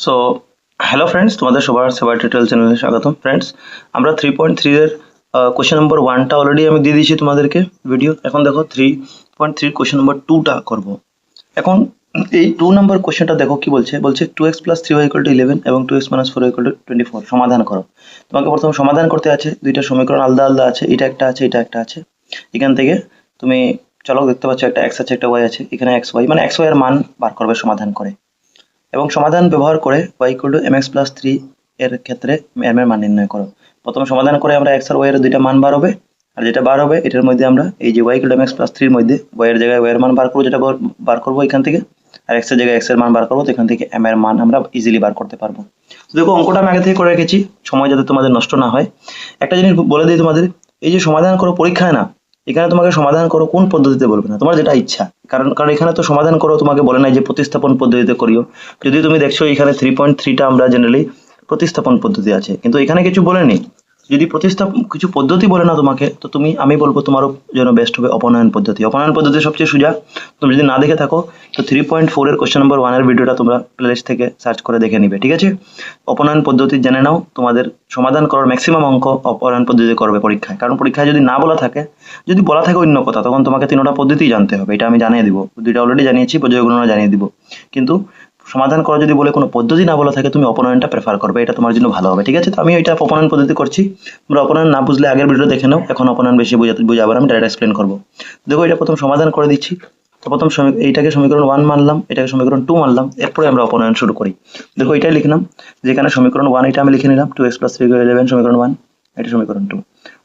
So hello friends, তোমাদের সবার সেবার টিউটোরিয়াল চ্যানেলে স্বাগতম। ফ্রেন্ডস, আমরা 3.3 এর কোশ্চেন নম্বর 1টা অলরেডি আমি দিয়ে দিয়েছি তোমাদেরকে ভিডিও। এখন দেখো 3.3 কোশ্চেন নম্বর 2টা করব। এখন এই 2 নম্বর কোশ্চেনটা দেখো কি বলছে। বলছে 2x + 3y = 11 এবং 2x - 4y = 24 সমাধান করো। তোমাকে প্রথমে সমাধান করতে আছে, দুইটা সমীকরণ আলাদা আলাদা আছে, এটা একটা আছে, এটা একটা আছে। এখান থেকে তুমি চলো দেখতে পাচ্ছ একটা x আছে, একটা y আছে, এখানে x y মানে x y এর মান বার করবে সমাধান করে। এবং সমাধান ব্যবহার করে y = mx + 3 এর ক্ষেত্রে m এর মান নির্ণয় করো। প্রথম সমাধান করে আমরা x আর y এর দুইটা মান বার হবে, আর যেটা বার হবে এটার মধ্যে আমরা এই যে y = mx + 3 এর মধ্যে y এর জায়গায় y এর মান বার করবো, যেটা বার করবো এখান থেকে, আর x এর জায়গায় x এর মান বার করবো, তো এখান থেকে m এর মান আমরা ইজিলি বার করতে পারবো। তো দেখো অঙ্কটা আমি আগে থেকে করে রেখেছি, সময় যাতে তোমাদের নষ্ট না হয়। একটা জিনিস বলে দিই তোমাদের, এই যে সমাধান করো পরীক্ষায় না, এখানে তোমাকে সমাধান করো কোন পদ্ধতিতে বলবে না, তোমার যেটা ইচ্ছা। কারণ কারণ এখানে তো সমাধান করো তোমাকে বলে নাই যে প্রতিস্থাপন পদ্ধতিতে করিও। যদি তুমি দেখছো এখানে 3.3টা আমরা জেনারেলি প্রতিস্থাপন পদ্ধতি আছে, কিন্তু এখানে কিছু বলেনি। যদি প্রতিস্থাপন কিছু পদ্ধতি বলে না তোমাকে, তো আমি বলবো তোমারও জন্য বেস্ট হবে অপনয়ন পদ্ধতি। অপনয়ন পদ্ধতি সবচেয়ে সোজা। তুমি যদি না দেখে থাকো তো 3.4 এর কোশ্চেন নম্বর 1 এর ভিডিওটা তোমরা প্লেলিস্ট থেকে সার্চ করে দেখে নিবে, ঠিক আছে? অপনয়ন পদ্ধতি জেনে নাও, তোমাদের সমাধান করার ম্যাক্সিমাম অঙ্ক অপনয়ন পদ্ধতি করবে পরীক্ষায়। কারণ পরীক্ষায় যদি না বলা থাকে, যদি বলা থাকে অন্য কথা, তখন তোমাকে 3টা পদ্ধতি জানতে হবে। এটা আমি জানিয়ে দিব, দুইটা অলরেডি জানিয়েছি, পর্যায় গণনা জানিয়ে দিব। কিন্তু সমাধান করা যদি বলে কোনো পদ্ধতি না বলা থাকে, তুমি অপনয়নটা প্রেফার করবে, এটা তোমার জন্য ভালো হবে, ঠিক আছে? তো আমি এটা অপনয়ন পদ্ধতি করছি। তোমরা অপনয়ন না বুঝলে আগের ভিডিও দেখে নাও, এখন অপনয়ন বেশি বুঝাবার আমি ডাইরেক্ট এক্সপ্লেন করবো। দেখো এটা প্রথম সমাধান করে দিচ্ছি। তো প্রথম এইটাকে সমীকরণ 1 মানলাম, এটাকে সমীকরণ 2 মানলাম, এরপরে আমরা অপনয়ন শুরু করি। দেখো এটাই লিখলাম, যেখানে সমীকরণ 1 এটা আমি লিখে নিলাম 2x + 3 = 11 সমীকরণ 1, এটা সমীকরণ 2।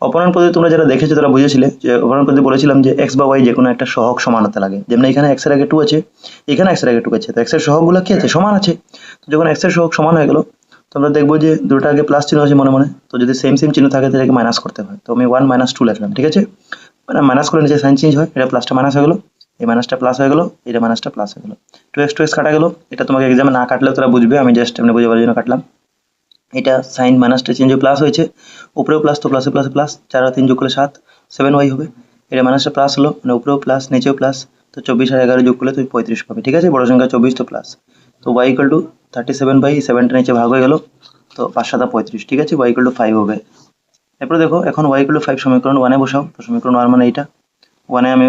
অপনয়ন পদ্ধতি তোমরা যারা দেখেছো তারা বুঝেছিলে যে অপনয়ন পদ্ধতি বলেছিলাম যে x বা y যে কোনো একটা সহগ সমান হতে লাগে। যেমন এখানে x এর আগে 2 আছে, এখানে x এর আগে 2 আছে, তো x এর সহগগুলো কি আছে? সমান আছে। তো যখন x এর সহগ সমান হয়ে গেল, তোমরা দেখবো যে দুটো আগে প্লাস চিহ্ন আছে মনে মনে, তো যদি সেম চিহ্ন থাকে তাহলে মাইনাস করতে হয়। তো আমি 1 - 2 লিখলাম, ঠিক আছে? মানে মাইনাস করে নিচে সাইন চেঞ্জ হয়, এটা প্লাসটা মাইনাস হয়ে গেল, এই মাইনাসটা প্লাস হয়ে গেল, এটা মাইনাসটা প্লাস হয়ে গেল। 2x কাটা গেল। এটা তোমাকে এক্সামে না কাটলেও তোরা বুঝবে, আমি জাস্ট এমনি বোঝাবার জন্য কাটলাম। এটা সাইন মাইনাসটা চেঞ্জ হয়ে প্লাস হয়েছে, উপরেও প্লাস, তো প্লাসে প্লাসে প্লাস, 4 আর 3 যোগ করলে 7, 7y হবে। এটা মাইনাসটা প্লাস হলো, মানে উপরেও প্লাস নিচেও প্লাস, তো 24 আর 11 যোগ করলে তুমি 35 পাবে, ঠিক আছে? বড় সংখ্যা 24 তো প্লাস। তো y = 37/7টা নিচে ভাগ হয়ে গেল, তো 5 7 35, ঠিক আছে? y = 5 হবে। এরপরে দেখো এখন y = 5 সমীকরণ 1 এ বসাও। তো সমীকরণ 1 মানে এইটা, 1 এ আমি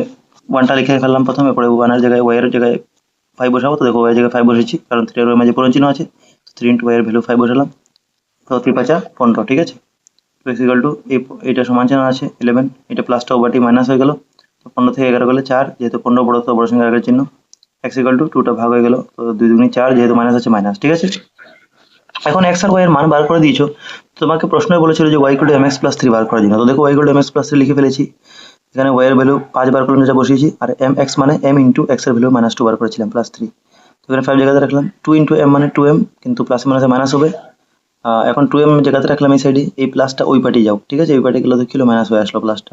1টা লিখে ফেললাম প্রথমে, পরে 1 এর জায়গায় y এর জায়গায় 5 বসাবো। তো দেখো y এর জায়গায় 5 বসেছি, কারণ 3 এর মাঝে পূরণ চিহ্ন আছে, তো 3 × y এর ভ্যালু 5 বসালাম। তো 3 × 5 = 15, ঠিক আছে? তো x = এইটা সমান চিহ্ন আছে 11, এটা প্লাসটা ওভারটি মাইনাস হয়ে গেল, তো 15 থেকে 11 গেলে 4, যেহেতু 15 বড় তো বড় সংখ্যার আগের চিহ্ন। x = 2টা ভাগ হয়ে গেল, তো 2 দুগুণে 4, যেহেতু মাইনাস আছে মাইনাস, ঠিক আছে? এখন x আর y এর মান বার করে দিয়েছো। তোমাকে প্রশ্নে বলেছিল যে y = mx + 3 বার করার জন্য। তো দেখো y = mx + 3 লিখে ফেলেছি। এখানে y এর ভ্যালু 5 বার করলাম, যেটা বসিয়েছি, আর mx মানে m * x এর ভ্যালু -2 বার করেছিলাম +3। তো এখানে 5 জায়গাতে রাখলাম, 2 × m মানে 2m, কিন্তু প্লাস মাইনাসে মাইনাস হবে। এখন 2m জায়গাতে রাখলাম এই সাইডে, এই প্লাসটা ওই পার্টি যাও, ঠিক আছে? ওই পার্টি গেলে তো কিলো মাইনাস হয়ে আসলো প্লাসটা,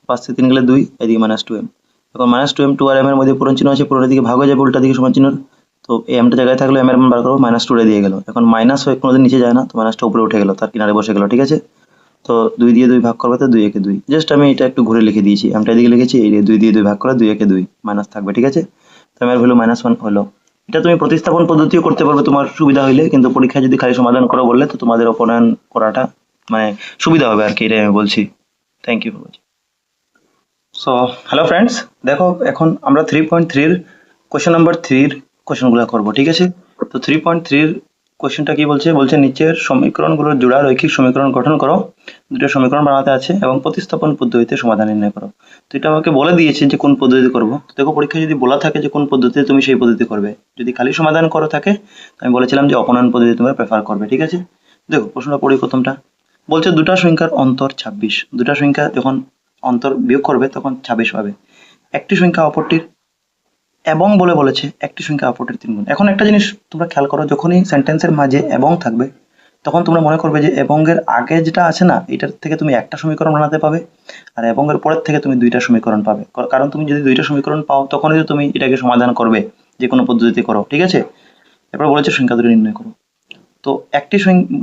5 থেকে 3 গেলে 2, এদিকে -2m। এখন -2m 2 আর m এর মধ্যে পূরণ চিহ্ন আছে, পূরণের দিকে ভাগ হয়ে যাবে উল্টা দিকে সমান চিহ্ন। তো এই m টা জায়গায় থাকলে m এর মান বার করবো, -2 দিয়ে গেল। এখন মাইনাস হয়ে কোনোদিন নিচে যায় না, তো মাইনাসটা উপরে উঠে গেল, তার কিনারে বসে গেল, ঠিক আছে? তো 2 দিয়ে 2 ভাগ করবে, তো 2 একে 2। জাস্ট আমি এটা একটু ঘুরে লিখে দিয়েছি, আমটা এদিকে লিখেছি, এই 2 দিয়ে 2 ভাগ করে 2 একে 2 মাইনাস থাকবে, ঠিক আছে? তো m এর ভ্যালু -1 হলো। এটা তুমি প্রতিস্থাপন পদ্ধতিও করতে পারবে তোমার সুবিধা হইলে, কিন্তু পরীক্ষায় যদি খালি সমাধান করো বললে, তো তোমাদের অপনয়ন করাটা মানে সুবিধা হবে আর কি, এটাই আমি বলছি। Thank you. So hello friends, দেখো এখন আমরা 3.3 এর কোশ্চেন নাম্বার 3 এর কোশ্চেনগুলো করব, ঠিক আছে? তো 3.3 এর কোশ্চেনটা কি বলছে? বলছে নিচের সমীকরণগুলোর জোড়া রৈখিক সমীকরণ গঠন করো, দুটো সমীকরণ বানাতে আছে এবং প্রতিস্থাপন পদ্ধতিতে সমাধান নির্ণয় করো। তো এটা আমাকে বলে দিয়েছে যে কোন পদ্ধতিতে করব। তো দেখো পরীক্ষায় যদি বলা থাকে যে কোন পদ্ধতিতে, তুমি সেই পদ্ধতি করবে। যদি খালি সমাধান করো থাকে, আমি বলেছিলাম যে অপনয়ন পদ্ধতি তোমরা প্রেফার করবে, ঠিক আছে? দেখো প্রশ্নটা পড়ি প্রথমটা। বলছে দুটা সংখ্যার অন্তর 26, দুটা সংখ্যা যখন অন্তর বিয়োগ করবে তখন 26 পাবে। একটি সংখ্যা অপরটির এবং বলেছে একটি সংখ্যা অপরটির 3 গুণ। এখন একটা জিনিস তোমরা খেয়াল করো, যখনই সেন্টেন্সের মাঝে এবং থাকবে, তখন তোমরা মনে করবে যে এবং এর আগে যেটা আছে না, এটার থেকে তুমি একটা সমীকরণ বানাতে পাবে, আর এবং এর পরের থেকে তুমি দুইটা সমীকরণ পাবে। কারণ তুমি যদি দুইটা সমীকরণ পাও, তখনই তো তুমি এটাকে সমাধান করবে, যে কোনো পদ্ধতিতে করো, ঠিক আছে? এরপর বলেছে সংখ্যা দুটি নির্ণয় করো। তো একটি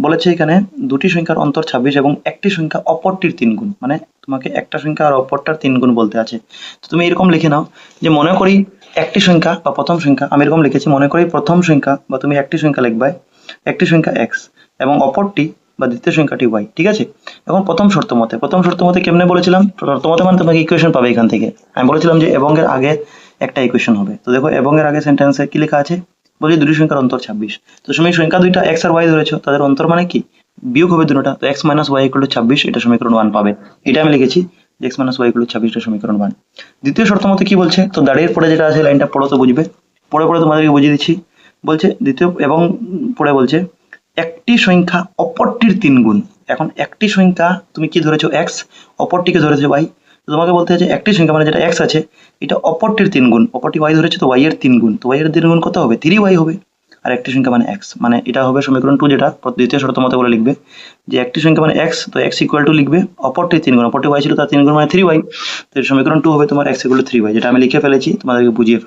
বলেছে এখানে দুটি সংখ্যার অন্তর 26 এবং একটি সংখ্যা অপরটির 3 গুণ, মানে তোমাকে একটা সংখ্যা আর অপরটার 3 গুণ বলতে আছে। তো তুমি এরকম লিখে নাও যে মনে করি একটি সংখ্যা বা প্রথম সংখ্যা, আমি এরকম লিখেছি, মনে করি প্রথম সংখ্যা, বা তুমি একটি সংখ্যা লিখবে একটি সংখ্যা এক্স এবং অপরটি বা দ্বিতীয় সংখ্যাটি ওয়াই, ঠিক আছে। এখন প্রথম শর্ত মতে কেমনে বলেছিলাম, শর্ত মতে মানে তোমাকে ইকুয়েশন পাবে এখান থেকে। আমি বলেছিলাম যে এবং এর আগে একটা ইকুয়েশন হবে। তো দেখো এবং এর আগে সেন্টেন্সে কি লেখা আছে, বলছি দুটি সংখ্যার অন্তর 26। তো তুমি সংখ্যা দুইটা এক্স আর ওয়াই ধরেছো, তাদের অন্তর মানে কি বিয়োগ হবে দুটোটা, তো x minus y equal to 26, এটা সমীকরণ 1 পাবে। এটা আমি লিখেছি যে x minus y equal to 26, এটা সমীকরণ 1। দ্বিতীয় শর্ত মতে কি বলছে, তো দাঁড়িয়ে পড়ে যেটা আছে লাইনটা পড়ো তো বুঝবে, পড়ে তোমাদেরকে বুঝিয়ে দিচ্ছি। বলছে দ্বিতীয় এবং পড়ে বলছে একটি সংখ্যা অপরটির 3 গুণ। এখন একটি সংখ্যা তুমি কি ধরেছো এক্স, অপরটিকে ধরেছো ওয়াই। তো তোমাকে বলতে হচ্ছে একটি সংখ্যা মানে যেটা এক্স আছে এটা অপরটির 3 গুণ, অপরটি ওয়াই ধরেছে তো ওয়াই এর 3 গুণ, তো ওয়াই এর 3 গুণ কত হবে, 3y হবে। আর একটি সংখ্যা মানে এক্স, মানে এটা হবে সমীকরণ 2, যেটা দ্বিতীয় শর্ত মতে বলে লিখবে যে একটি সংখ্যা মানে এক্স, তো এক্স ইকুয়াল টু লিখবে অপরটির 3 গুণ, অপরটি ওয়াই ছিল তার 3 গুণ মানে 3y। তো সমীকরণ 2 হবে তোমার এক্স ইকুয়াল টু 3y, যেটা আমি লিখে ফেলেছি তোমাদেরকে বুঝিয়ে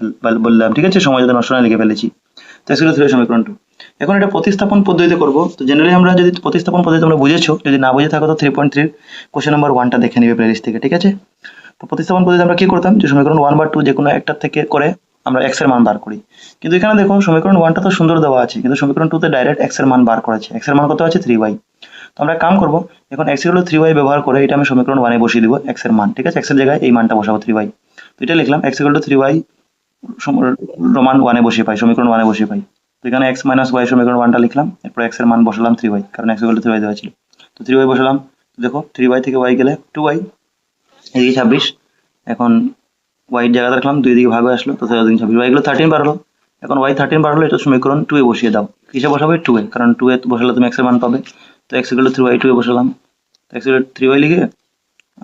বললাম, ঠিক আছে, সময় যাতে নষ্ট না লিখে ফেলেছি। তো এক্স ইকুয়াল টু 3 সমীকরণ 2। এখন এটা প্রতিস্থাপন পদ্ধতিতে করব। তো জেনারেলি আমরা যদি প্রতিস্থাপন পদ্ধতি তোমরা বুঝেছো, যদি না বুঝে থাকো তো 3.3 কোশ্চেন নাম্বার 1টা দেখে নিবে প্লেলিস্ট থেকে, ঠিক আছে। তো প্রতিস্থাপন পদ্ধতি আমরা কি করতাম, যে সমীকরণ 1 বা 2 যে কোনো একটা থেকে করে আমরা x এর মান বার করি। কিন্তু এখানে দেখো সমীকরণ 1টা তো সুন্দর দেওয়া আছে, কিন্তু সমীকরণ 2 তে ডাইরেক্ট x এর মান বার করেছে। x এর মান কত আছে 3y। তো আমরা কাম করব, এখন x হলো 3y ব্যবহার করে এটা আমি সমীকরণ 1 এ বসিয়ে দিব x এর মান, ঠিক আছে। x এর জায়গায় এই মানটা বসাবো 3y। তো এটা লিখলাম x 3y সমান 1 এ বসিয়ে পাই, সমীকরণ 1 এ বসিয়ে পাই। তো এখানে x মাইনাস y সমীকরণ 1টা লিখলাম, এরপর x এর মান বসালাম 3y, কারণ x 3y দেওয়া ছিল। তো 3y বসালাম, দেখো 3y থেকে y গেলে 2y, এদিকে 26। এখন y জায়গা রাখলাম, 2 দিকে ভাগ হয়ে আসলো, তো 26, y গুলো 13 বার হলো। এখন y 13 বার হলো, এটা সমীকরণ 2 এ বসিয়ে দাও। কিসে বসাবে 2 এ, কারণ 2 এ বসালে তুমি x এর মান পাবে। তো x 3y 2 এ বসালাম, x 3y লিখে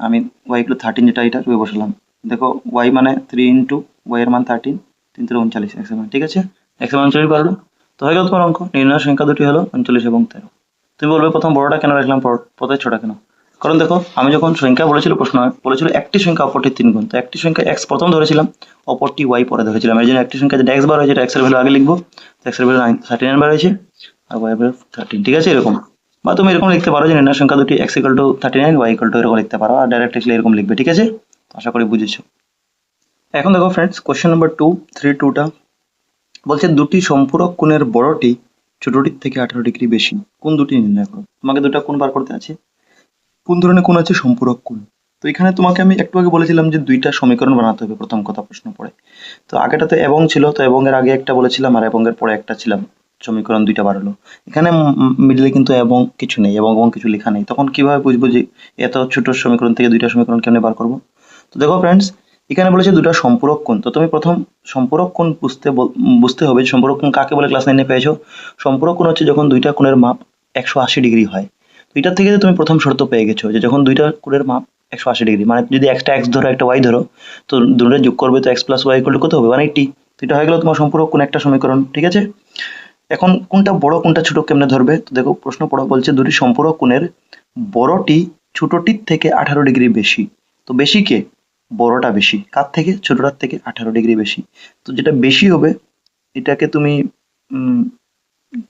আমি y 13 যেটা এটা 2 এ বসালাম। দেখো y মানে 3 ইনটু y এর মান 13, 3 3 39 x এর মান, ঠিক আছে। x এর মান 39 বার হলো। তো হয়ে গেল তোমার অঙ্ক। নির্ণয় সংখ্যা দুটি হলো 39 এবং 13। তুমি বলবে প্রথম বড়টা কেন রাখলাম, পরে ছোটটা কেন? কারণ দেখো আমি যখন সংখ্যা বলেছিল, প্রশ্ন বলেছিল একটি সংখ্যা অপরটির 3 গুণ, তো একটি সংখ্যা x প্রথম ধরেছিলাম, অপরটি y পরে ধরেছিলাম। এর জন্য একটি সংখ্যা যেটা x বার হয়েছে এটা x এর ভ্যালু আগে লিখবো, তো x এর ভ্যালু 39 বার হয়েছে আর y এর ভ্যালু 13, ঠিক আছে। এরকম, বা তুমি এরকম লিখতে পারো যে নির্ণয় সংখ্যা দুটি x equal to 39, y equal to এরকম লিখতে পারো, আর ডাইরেক্ট লিখলে এরকম লিখবে, ঠিক আছে। আশা করি বুঝেছো। এখন দেখো ফ্রেন্ডস কোশ্চেন নাম্বার 3.2টা বলছে দুটি সম্পূরক কোণের বড়টি ছোটটির থেকে 18 ডিগ্রি বেশি, কোন দুটি নির্ণয় করো। তোমাকে দুটো কোণ বার করতে আছে, কোন ধরনের কোণ আছে, সম্পূরক কোণ। তো এখানে তোমাকে আমি একটু আগে বলেছিলাম যে দুইটা সমীকরণ বানাতে হবে প্রথম কথা প্রশ্ন পড়ে। তো আগেটাতে এবং ছিল, তো এবং এর আগে একটা বলেছিলাম আর এবং এর পরে একটা ছিলাম, সমীকরণ দুইটা বাড়লো। এখানে মিডলে কিন্তু এবং কিছু নেই, এবং কিছু লেখা নেই, তখন কিভাবে বুঝবো যে এত ছোট সমীকরণ থেকে দুইটা সমীকরণ কেমনে বার করবো। তো দেখো ফ্রেন্ডস এখানে বলেছে দুটা সম্পূরক কোণ। তো তুমি প্রথম সম্পূরক কোণ বুঝতে হবে সম্পূরক কোণ কাকে বলে, ক্লাস 9 এ পেয়েছো। সম্পূরক কোণ হচ্ছে যখন দুইটা কোণের মাপ 180 ডিগ্রি হয়। তো এটার থেকে তুমি প্রথম শর্ত পেয়ে গেছো যে যখন দুইটা কোণের মাপ 180 ডিগ্রি, মানে যদি একটা x ধরো একটা y ধরো, তো দুটোটা যোগ করবে তো x plus y equal to কত হবে 180। তো এটা হয়ে গেল তোমার সম্পূরক কোণ একটা সমীকরণ, ঠিক আছে। এখন কোনটা বড় কোনটা ছোট কেমনে ধরবে, তো দেখো প্রশ্ন পড়া বলছে দুটি সম্পূরক কোণের বড়টি ছোটটির থেকে 18 ডিগ্রি বেশি। তো বেশি কে, বড়টা বেশি, কার থেকে, ছোটটার থেকে 18 ডিগ্রি বেশি। তো যেটা বেশি হবে এটাকে তুমি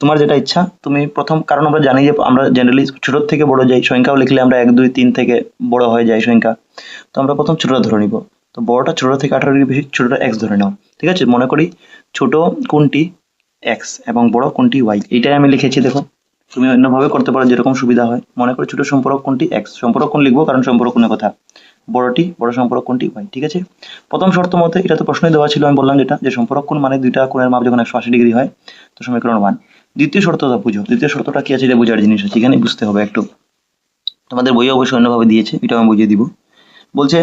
তোমার যেটা ইচ্ছা তুমি প্রথম, কারণ আমরা জানি যে আমরা জেনারেলি ছোট থেকে বড় যাই, সংখ্যাও লিখলে আমরা 1 2 3 থেকে বড় হয়ে যায় সংখ্যা। তো আমরা প্রথম ছোটটা ধরে নিব। তো বড়টা ছোট থেকে 18 ডিগ্রি বেশি, ছোটটা x ধরে নাও, ঠিক আছে। মনে করি ছোট কোণটি x এবং বড় কোণটি y, এইটাই আমি লিখেছি। দেখো তুমি অন্যভাবে করতে পারো যেরকম সুবিধা হয়। মনে করি ছোট সম্পূরক কোণটি x, সম্পূরক কোণ লিখবো কারণ সম্পূরক কোণের কথা, বড় সম্পূরক কোণটি y, ঠিক আছে। প্রথম শর্ত মতে এটা তো প্রশ্নই দেওয়া ছিল, আমি বললাম যেটা যে সম্পূরক কোণ মানে দুইটা কোণের মাপ যখন 180 ডিগ্রি হয়, তো সমীকরণ 1। দ্বিতীয় শর্তটা বুঝো, দ্বিতীয় শর্তটা কি আছে এটা বোঝার জিনিস আছে, এখানে বুঝতে হবে একটু। তোমাদের বইয়ে অবশ্যই অন্যভাবে দিয়েছে, এটা আমি বুঝিয়ে দিব। বলছে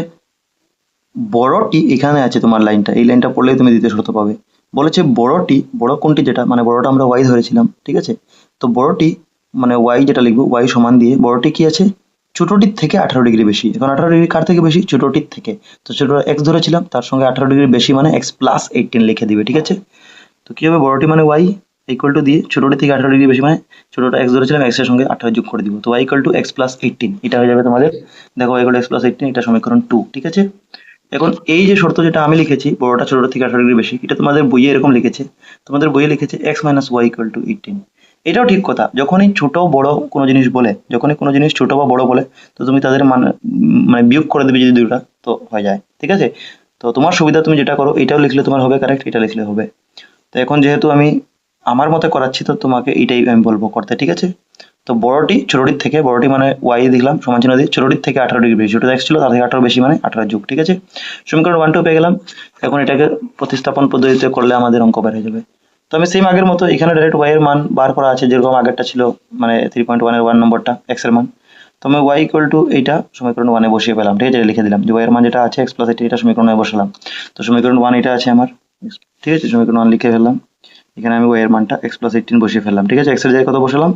বড়টি এখানে আছে, তোমার লাইনটা, এই লাইনটা পড়লেই তুমি দ্বিতীয় শর্ত পাবে। বলেছে বড়টি, বড় কোণটি যেটা মানে বড়টা আমরা y ধরেছিলাম, ঠিক আছে। তো বড়টি মানে y যেটা লিখবো y সমান দিয়ে বড়টি কি আছে, ছোটটির থেকে 18 ডিগ্রি বেশি। এখন 18 ডিগ্রি কার থেকে বেশি, ছোটটির থেকে। তো ছোট x ধরেছিলাম, তার সঙ্গে 18 ডিগ্রি বেশি মানে x প্লাস 18 লিখে দিবে, ঠিক আছে। তো কি হবে, বড়টি মানে y ইকুয়াল টু দিয়ে ছোটটি থেকে 18 ডিগ্রি বেশি মানে ছোটটা x ধরেছিলাম, x এর সঙ্গে 18 যোগ করে দিব, তো y equal to x plus 18, এটা হয়ে যাবে তোমাদের। দেখো y equal to x plus 18, এটা সমীকরণ 2, ঠিক আছে। এখন এই যে শর্ত যেটা আমি লিখেছি বড়টা ছোটটা থেকে 18 ডিগ্রি বেশি, এটা তোমাদের বইয়ে এরকম লিখেছে, তোমাদের বইয়ে লিখেছে x minus y equal to 18। এটাও ঠিক কথা, যখনই ছোট বড় কোনো জিনিস বলে, যখনই কোনো জিনিস ছোট বা বড় বলে, তো তুমি তাদের মানে বিয়োগ করে দেবে যদি দুটোটা, তো হয়ে যায়, ঠিক আছে। তো তোমার সুবিধা তুমি যেটা করো, এটাও লিখলে তোমার হবে কারেক্ট, এটা লিখলে হবে। তো এখন যেহেতু আমি আমার মতে করাচ্ছি, তো তোমাকে এইটাই আমি বলবো করতে, ঠিক আছে? তো বড়টি ছোটটির থেকে, বড়টি মানে ওয়াই দিলাম সমান চিহ্ন দিয়ে, ছোটটির থেকে 18 ডিগ্রি বেশি, ছোট এক্স ছিল তার থেকে 18 বেশি মানে 18 যুগ, ঠিক আছে? সমীকরণ 1 2 পেয়ে গেলাম। এখন এটাকে প্রতিস্থাপন পদ্ধতিতে করলে আমাদের অঙ্ক বের হয়ে যাবে। তো আমি সেম আগের মতো এখানে ডাইরেক্ট ওয়াই এর মান বার করা আছে, যেরকম আগেরটা ছিল, মানে 3.1 এর 1 নম্বরটা এক্স এর মান। তো আমি ওয়াই ইকুয়াল টু এইটা সমীকরণ 1 এ বসিয়ে পেলাম, ঠিক আছে? লিখে দিলাম যে ওয়াই এর মান যেটা আছে এক্স প্লাস এটা সমীকরণ 1 এ বসালাম। তো সমীকরণ 1 এটা আছে আমার, ঠিক আছে? সমীকরণ 1 লিখে ফেললাম। এখানে আমি ওয়াই এর মানটা এক্স প্লাস 18 বসিয়ে ফেললাম, ঠিক আছে? এক্স এর জায়গায় কত বসালাম?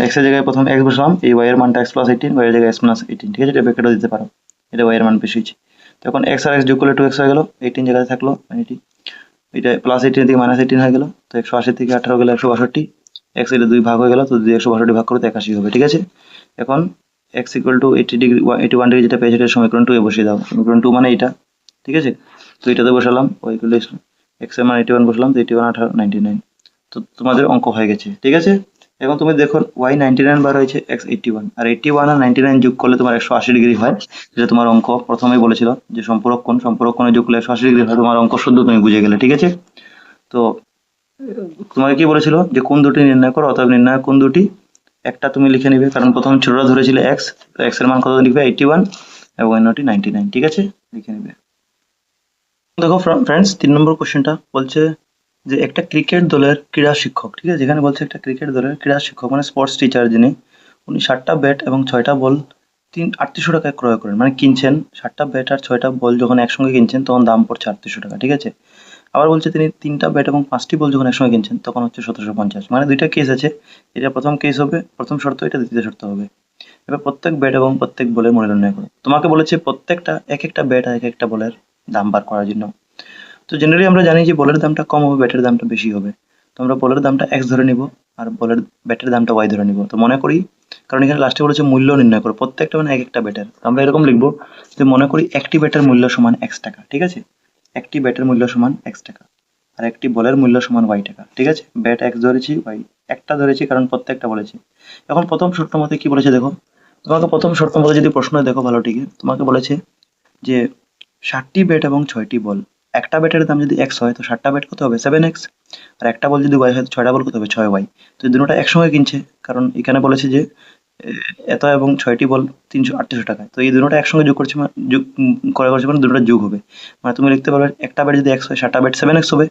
এক্স এর জায়গায় প্রথম এক্স বসালাম, এই ওয়াই এর মানটা এক্স প্লাস 18, ওয়াই এর জায়গায় এক্স প্লাস 18, ঠিক আছে? এটা ব্র্যাকেটও দিতে পারো, এটা ওয়াই এর মান বসিয়েছি। তো এখন এক্স আর এক্স যোগ করলে 2x হয়ে গেল, 18 জায়গায় থাকলো 90, এটা প্লাস 18 থেকে মাইনাস 18 হয়ে গেল। তো 180 থেকে 18 গেলে 162, এক্স এটা 2 ভাগ হয়ে গেল, তো 162 ভাগ করে তো 81 হবে, ঠিক আছে? এখন x equal to 80 degree 81 degree যেটা পেয়েছে এটা সমীকরণ 2 এ বসিয়ে দাও। সমীকরণ 2 মানে এটা, ঠিক আছে? তো এটাতে বসালাম, ওই ইকুয়াল টু এক্স এর মান 81 বসালাম, তো 81 18 99। তো তোমাদের অঙ্ক হয়ে গেছে, ঠিক আছে? এখন তুমি দেখো ওয়াই 99 বার হয়েছে, এক্স 81, আর 81 আর 99 যোগ করলে তোমার 180 ডিগ্রি হয়, যেটা তোমার অঙ্ক প্রথমেই বলেছিল যে সম্পূরক কোণে যোগ করলে 180 ডিগ্রি হয়। তোমার অঙ্ক শুদ্ধ, তুমি বুঝে গেলে, ঠিক আছে? তো তোমাকে কি বলেছিল যে কোন দুটি নির্ণয় করো, অতএব নির্ণয় কোন দুটি, একটা তুমি লিখে নিবে, কারণ প্রথম ছোটরা ধরেছিল এক্স, তো এক্স এর মান কত লিখবে 81 এবং অন্যটি 99, ঠিক আছে? লিখে নিবে। দেখো ফ্রেন্ডস 3 নম্বর কোশ্চেনটা বলছে যে একটা ক্রিকেট দলের ক্রীড়া শিক্ষক, ঠিক আছে? যেখানে বলছে একটা ক্রিকেট দলের ক্রীড়া শিক্ষক মানে স্পোর্টস টিচার যিনি, উনি 7টা ব্যাট এবং 6টা বল 3800 টাকায় ক্রয় করেন, মানে কিনছেন 7টা ব্যাট আর 6টা বল যখন একসঙ্গে কিনছেন তখন দাম পড়ছে 3800 টাকা, ঠিক আছে? আবার বলছে তিনি 3টা ব্যাট এবং 5টি বল যখন একসঙ্গে কিনছেন তখন হচ্ছে 1750, মানে দুইটা কেস আছে। এটা প্রথম কেস হবে, প্রথম শর্ত, এটা দ্বিতীয় শর্ত হবে। এবার প্রত্যেক ব্যাট এবং প্রত্যেক বলের মূল্য নির্ণয় করো। তোমাকে বলেছে প্রত্যেকটা এক একটা ব্যাট আর এক একটা বলের দাম বার করার জন্য। তো জেনারেলি আমরা জানি যে বলের দামটা কম হবে, ব্যাটের দামটা বেশি হবে। তো আমরা বলের দামটা এক্স ধরে নিব আর বলের ব্যাটের দামটা ওয়াই ধরে নিব। তো মনে করি, কারণ এখানে লাস্টে বলেছে মূল্য নির্ণয় করো, প্রত্যেকটা মানে এক একটা ব্যাটের, আমরা এরকম লিখবো যে মনে করি একটি ব্যাটের মূল্য সমান এক্স টাকা, ঠিক আছে? একটি ব্যাটের মূল্য সমান এক্স টাকা আর একটি বলের মূল্য সমান ওয়াই টাকা, ঠিক আছে? ব্যাট এক্স ধরেছি, ওয়াই একটা ধরেছি, কারণ প্রত্যেকটা বলেছি। এখন প্রথম শর্ত মতে কি বলেছে দেখো, তোমাকে প্রথম শর্ত মতে যদি প্রশ্ন দেখো ভালো, ঠিক আছে? তোমাকে বলেছে যে 7টি ব্যাট এবং 6টি বল, একটা ব্যাটের দাম যদি এক্স হয় তো 7টা ব্যাট কত হবে 7x, আর একটা বল যদি ওয়াই হয় তো 6টা বল কত হবে 6y। তো এই দুটোটা একসঙ্গে কিনছে, কারণ এখানে বলেছে যে এত এবং 6টি বল 3800 টাকায়, তো এই দুটোটা একসঙ্গে যোগ করছে, মানে যোগ করা করছে, মানে দুটোটা যোগ হবে। মানে তুমি লিখতে পারবে একটা ব্যাট যদি এক্স হয় 7টা ব্যাট 7x হবে,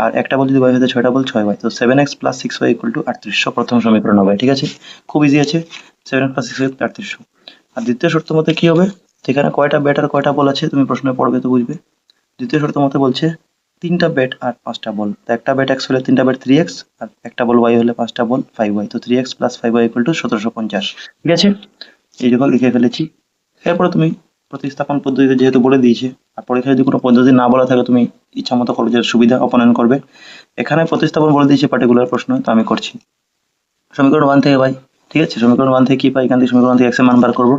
আর একটা বল যদি ওয়াই হয় তো 6টা বল 6y, তো 7x plus 6y equal to 3800 প্রথম সমীকরণ হবে, ঠিক আছে? খুব ইজি আছে, 7x প্লাস 6y 3800। আর দ্বিতীয় শর্ত মতে কি হবে, সেখানে কয়টা ব্যাট আর কয়টা বল আছে তুমি প্রশ্নে পড়বে তো বুঝবে। দ্বিতীয় শর্ত মতে বলছে 3টা ব্যাট আর 5টা বল, তো একটা ব্যাট এক্স হলে 3টা ব্যাট 3x, আর একটা বল ওয়াই হলে 5টা বল 5y, তো 3x plus 5y equal to 1750, ঠিক আছে? এই যখন লিখে ফেলেছি, এরপরে তুমি প্রতিস্থাপন পদ্ধতিতে যেহেতু বলে দিয়েছে, আর পরীক্ষায় যদি কোনো পদ্ধতি না বলা থাকে তুমি ইচ্ছা মতো করবে, যে সুবিধা অপনয়ন করবে। এখানে প্রতিস্থাপন বলে দিয়েছে পার্টিকুলার প্রশ্ন, তো আমি করছি। সমীকরণ 1 থেকে পাই, ঠিক আছে? সমীকরণ 1 থেকে কি পাই, এখান থেকে সমীকরণ 1 থেকে x এর মান বার করবো।